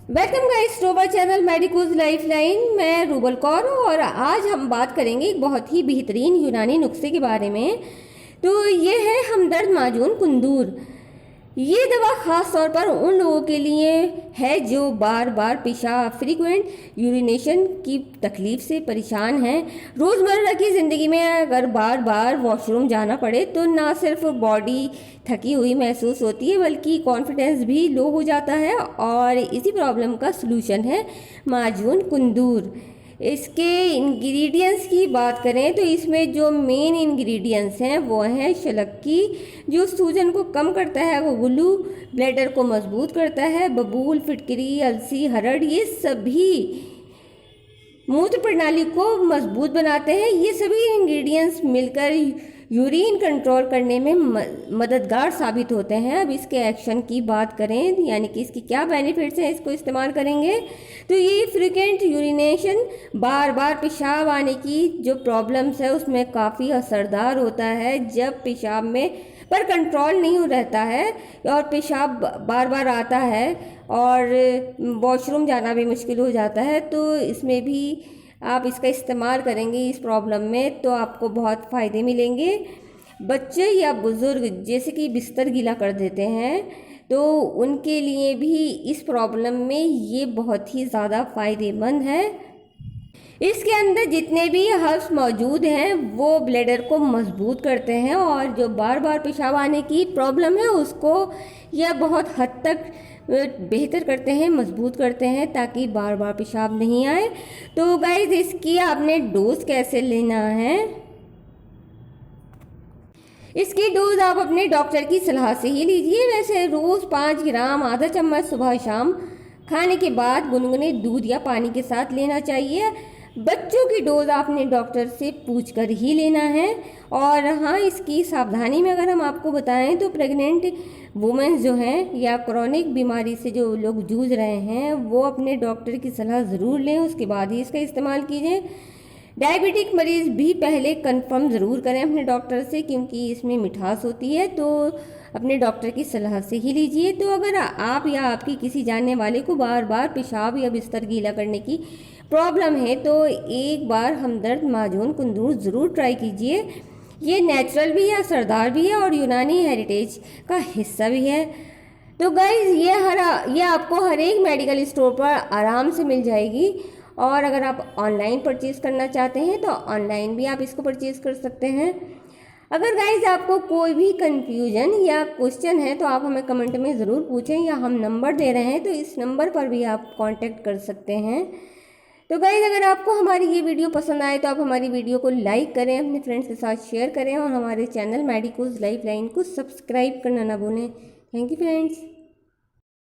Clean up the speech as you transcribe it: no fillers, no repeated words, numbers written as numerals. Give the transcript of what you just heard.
Welcome guys to our channel medicos lifeline. मैं रूबल कौर हूँ और आज हम बात करेंगे एक बहुत ही बेहतरीन यूनानी नुस्खे के बारे में। तो ये है हमदर्द माजून कुंदूर। ये दवा ख़ास तौर पर उन लोगों के लिए है जो बार बार पेशाब फ्रीक्वेंट यूरिनेशन की तकलीफ़ से परेशान हैं। रोज़मर्रा की ज़िंदगी में अगर बार बार वॉशरूम जाना पड़े तो ना सिर्फ बॉडी थकी हुई महसूस होती है बल्कि कॉन्फिडेंस भी लो हो जाता है। और इसी प्रॉब्लम का सलूशन है माजून कुंदूर। इसके इंग्रेडिएंट्स की बात करें तो इसमें जो मेन इंग्रेडिएंट्स हैं वो हैं शलक्की, जो सूजन को कम करता है, वो गुल्लू ब्लैडर को मजबूत करता है, बबूल, फिटकरी, अलसी, हरड़, ये सभी मूत्र प्रणाली को मजबूत बनाते हैं। ये सभी इंग्रेडिएंट्स मिलकर यूरिन कंट्रोल करने में मददगार साबित होते हैं। अब इसके एक्शन की बात करें यानी कि इसकी क्या बेनिफिट्स हैं इसको इस्तेमाल करेंगे तो ये फ्रीक्वेंट यूरिनेशन, बार बार पेशाब आने की जो प्रॉब्लम्स है उसमें काफ़ी असरदार होता है। जब पेशाब में पर कंट्रोल नहीं रहता है और पेशाब बार बार आता है और वॉशरूम जाना भी मुश्किल हो जाता है तो इसमें भी आप इसका इस्तेमाल करेंगे इस प्रॉब्लम में तो आपको बहुत फ़ायदे मिलेंगे। बच्चे या बुज़ुर्ग जैसे कि बिस्तर गीला कर देते हैं तो उनके लिए भी इस प्रॉब्लम में ये बहुत ही ज़्यादा फ़ायदेमंद है। इसके अंदर जितने भी हर्ब्स मौजूद हैं वो ब्लैडर को मजबूत करते हैं और जो बार बार पेशाब आने की प्रॉब्लम है उसको यह बहुत हद तक बेहतर करते हैं, मजबूत करते हैं ताकि बार बार पेशाब नहीं आए। तो गाइस इसकी आपने डोज कैसे लेना है, इसकी डोज आप अपने डॉक्टर की सलाह से ही लीजिए। वैसे रोज़ 5 ग्राम आधा चम्मच सुबह शाम खाने के बाद गुनगुने दूध या पानी के साथ लेना चाहिए। बच्चों की डोज आपने डॉक्टर से पूछकर ही लेना है। और हाँ, इसकी सावधानी में अगर हम आपको बताएं तो प्रेग्नेंट वुमेन्स जो हैं या क्रॉनिक बीमारी से जो लोग जूझ रहे हैं वो अपने डॉक्टर की सलाह ज़रूर लें, उसके बाद ही इसका इस्तेमाल कीजिए। डायबिटिक मरीज़ भी पहले कंफर्म ज़रूर करें अपने डॉक्टर से क्योंकि इसमें मिठास होती है, तो अपने डॉक्टर की सलाह से ही लीजिए। तो अगर आप या आपकी किसी जानने वाले को बार बार पेशाब या बिस्तर गीला करने की प्रॉब्लम है तो एक बार हमदर्द माजून कुंदूर ज़रूर ट्राई कीजिए। ये नेचुरल भी है, असरदार भी है और यूनानी हेरिटेज का हिस्सा भी है। तो गाइज़ ये आपको हर एक मेडिकल स्टोर पर आराम से मिल जाएगी और अगर आप ऑनलाइन परचेज़ करना चाहते हैं तो ऑनलाइन भी आप इसको परचेज़ कर सकते हैं। अगर गाइज़ आपको कोई भी कंफ्यूजन या क्वेश्चन है तो आप हमें कमेंट में ज़रूर पूछें या हम नंबर दे रहे हैं तो इस नंबर पर भी आप कांटेक्ट कर सकते हैं। तो गाइज़ अगर आपको हमारी ये वीडियो पसंद आए तो आप हमारी वीडियो को लाइक करें, अपने फ्रेंड्स के साथ शेयर करें और हमारे चैनल मेडिकोज लाइफलाइन को सब्सक्राइब करना ना भूलें। Thank you friends.